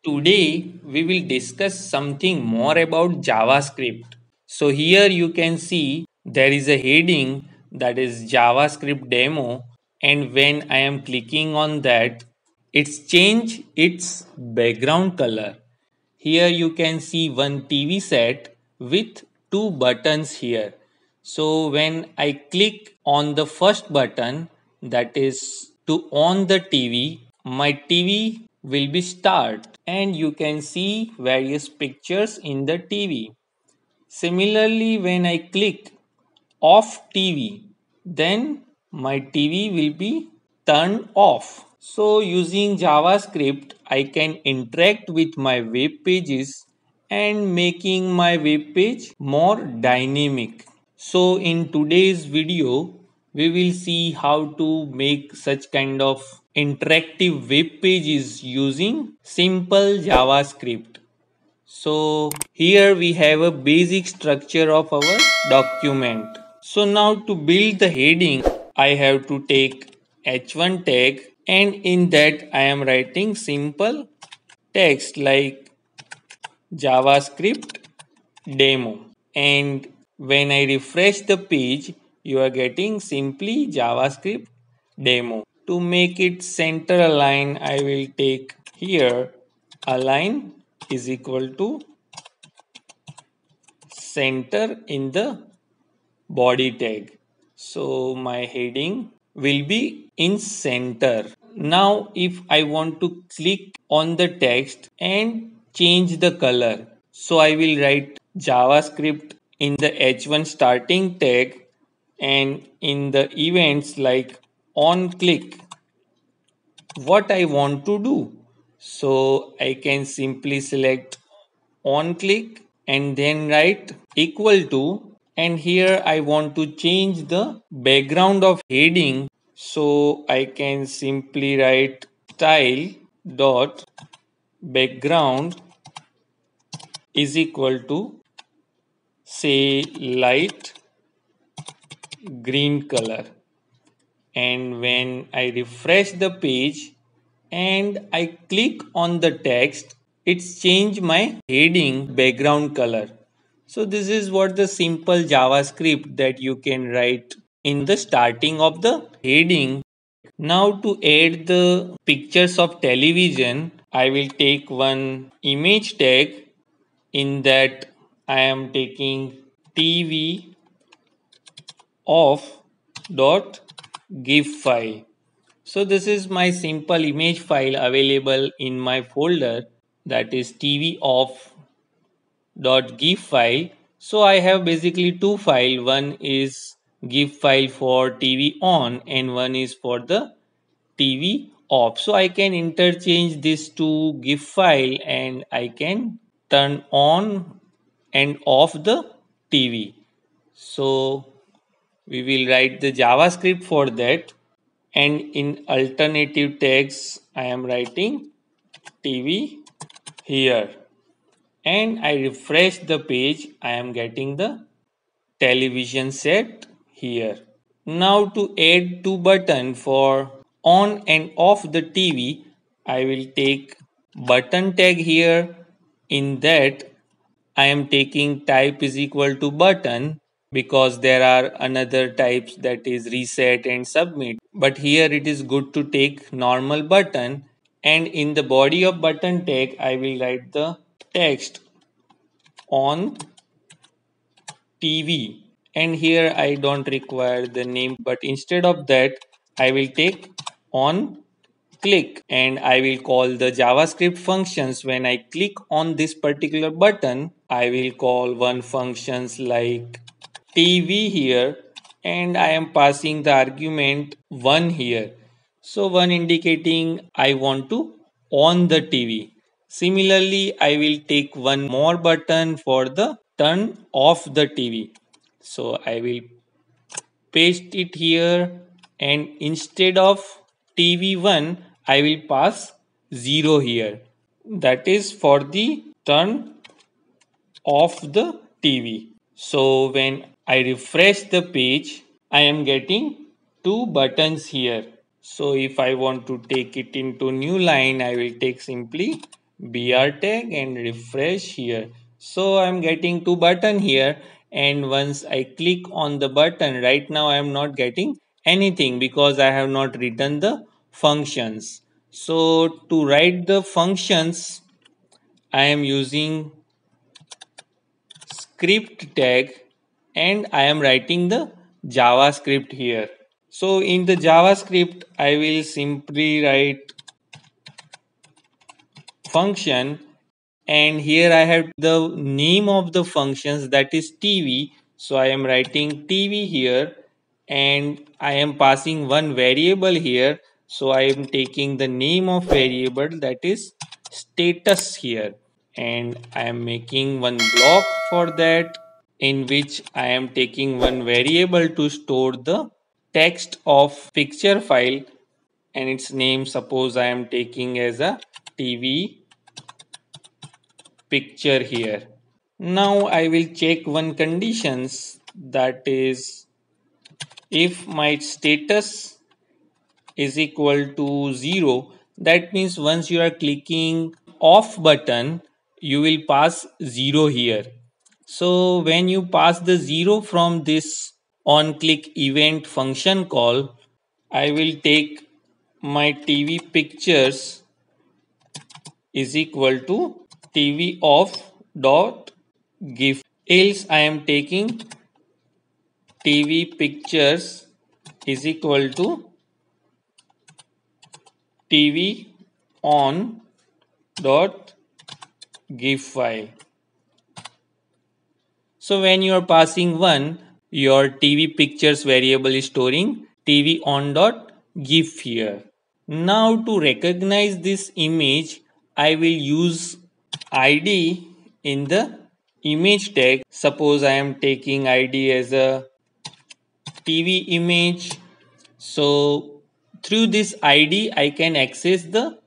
Today we will discuss something more about JavaScript. So here you can see there is a heading that is JavaScript demo, and when I am clicking on that, it's changed its background color. Here you can see one TV set with two buttons here. So when I click on the first button, that is to on the TV, my TV will be start and you can see various pictures in the TV. Similarly, when I click off TV, then my TV will be turned off. So using JavaScript, I can interact with my web pages and making my web page more dynamic. So in today's video, we will see how to make such kind of interactive web pages using simple JavaScript. So here we have a basic structure of our document. So now to build the heading, I have to take h1 tag and in that I am writing simple text like JavaScript demo. And when I refresh the page, you are getting simply JavaScript demo. To make it center align, I will take here align is equal to center in the body tag. So my heading will be in center. Now if I want to click on the text and change the color, so I will write JavaScript in the h1 starting tag and in the events like on click what I want to do. So I can simply select on click and then write equal to, and here I want to change the background of heading, so I can simply write style dot background is equal to say light green color. And when I refresh the page and I click on the text, it's changed my heading background color. So this is what the simple JavaScript that you can write in the starting of the heading. Now to add the pictures of television, I will take one image tag. In that I am taking TV of dot gif file. So this is my simple image file available in my folder, that is tv.gif file. So I have basically two files. One is gif file for TV on and one is for the TV off. So I can interchange these two gif file and I can turn on and off the TV. So we will write the JavaScript for that, and in alternative tags I am writing TV here, and I refresh the page, I am getting the television set here. Now to add two buttons for on and off the TV, I will take button tag here. In that I am taking type is equal to button because there are another types that is reset and submit. But here it is good to take normal button, and in the body of button tag I will write the text on TV, and here I don't require the name, but instead of that I will take on click and I will call the JavaScript functions. When I click on this particular button, I will call one functions like TV here, and I am passing the argument 1 here. So 1 indicating I want to on the TV. Similarly, I will take one more button for the turn off the TV. So I will paste it here, and instead of TV1 I will pass 0 here, that is for the turn off the TV. So when I refresh the page, I am getting two buttons here. So if I want to take it into new line, I will take simply BR tag and refresh here. So I'm getting two button here, and once I click on the button, right now I am not getting anything because I have not written the functions. So to write the functions, I am using script tag and I am writing the JavaScript here. So in the JavaScript, I will simply write function, and here I have the name of the functions, that is TV. So I am writing TV here, and I am passing one variable here. So I am taking the name of variable, that is status here, and I am making one block for that, in which I am taking one variable to store the text of picture file, and its name suppose I am taking as a TV picture here. Now I will check one conditions, that is if my status is equal to 0, that means once you are clicking off button, you will pass 0 here. So when you pass the 0 from this on click event function call, I will take my TV pictures is equal to TV off dot gif, else I am taking TV pictures is equal to TV on dot gif file. So when you are passing 1, your TV pictures variable is storing TV on dot gif here. Now to recognize this image, I will use ID in the image tag. Suppose I am taking ID as a TV image. So through this ID, I can access the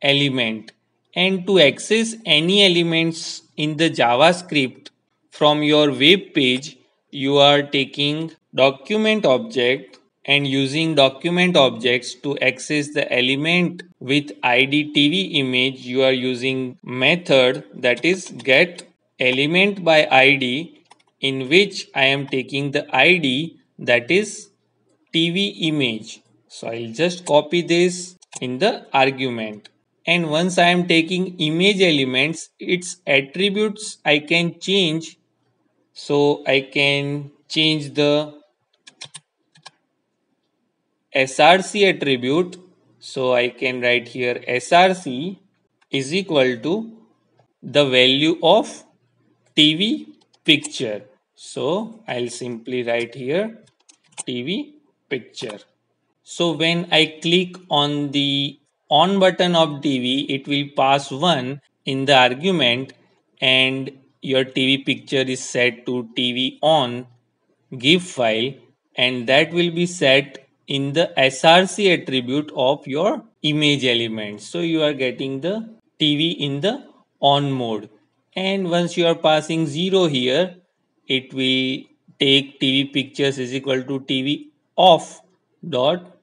element. And to access any elements in the JavaScript from your web page, you are taking document object and using document objects to access the element with ID TV image. You are using method, that is get element by ID, in which I am taking the ID, that is TV image. So I'll just copy this in the argument. And once I am taking image elements, its attributes I can change. So I can change the SRC attribute. So I can write here SRC is equal to the value of TV picture. So I'll simply write here TV picture. So when I click on the on button of TV, it will pass 1 in the argument, and your TV picture is set to TV on GIF file, and that will be set in the SRC attribute of your image element. So you are getting the TV in the on mode, and once you are passing 0 here, it will take TV pictures is equal to TV off dot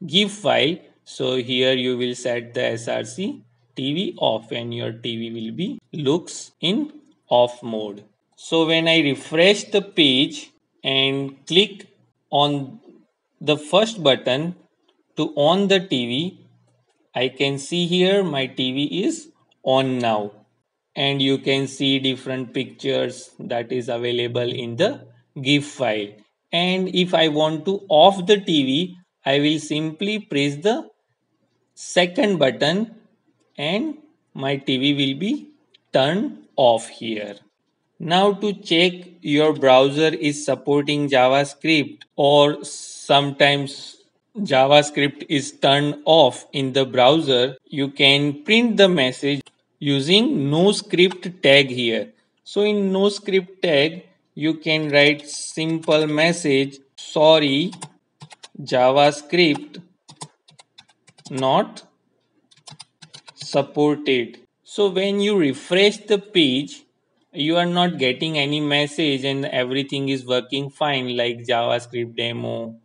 GIF file. So here you will set the SRC TV off, and your TV will be looks in off mode. So when I refresh the page and click on the first button to on the TV, I can see here my TV is on now, and you can see different pictures that is available in the GIF file. And if I want to off the TV, I will simply press the second button, and my TV will be turned off here. Now to check your browser is supporting JavaScript, or sometimes JavaScript is turned off in the browser, you can print the message using no script tag here. So in no script tag, you can write simple message, sorry, JavaScript not supported. So when you refresh the page, you are not getting any message and everything is working fine, like JavaScript demo.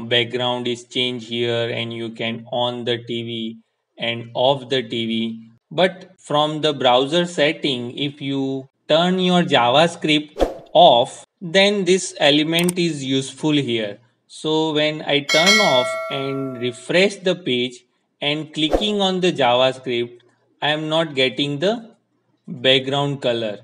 Background is changed here, and you can on the TV and off the TV. But from the browser setting, if you turn your JavaScript off, then this element is useful here. So when I turn off and refresh the page and clicking on the JavaScript, I am not getting the background color.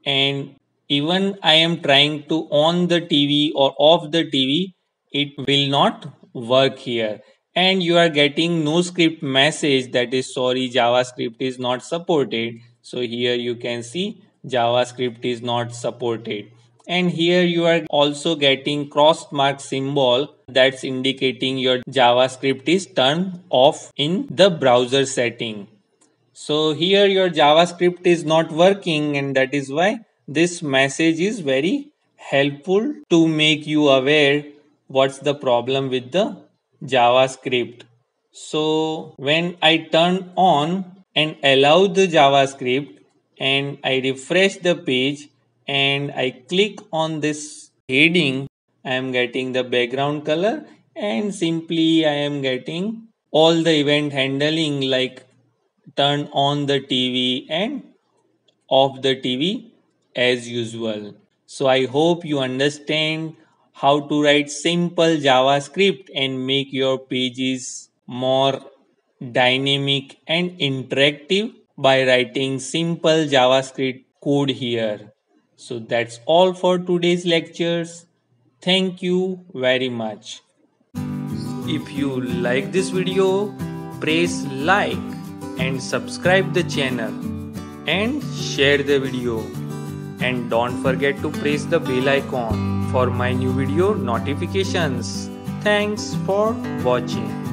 And even I am trying to on the TV or off the TV, it will not work here. And you are getting no script message that is sorry, JavaScript is not supported. So here you can see JavaScript is not supported. And here you are also getting cross mark symbol that's indicating your JavaScript is turned off in the browser setting. So here your JavaScript is not working, and that is why this message is very helpful to make you aware what's the problem with the JavaScript. So when I turn on and allow the JavaScript and I refresh the page and I click on this heading, I am getting the background color and simply I am getting all the event handling like turn on the TV and off the TV as usual. So I hope you understand how to write simple JavaScript and make your pages more dynamic and interactive by writing simple JavaScript code here. So that's all for today's lectures. Thank you very much. If you like this video, press like and subscribe the channel and share the video. And don't forget to press the bell icon for my new video notifications. Thanks for watching.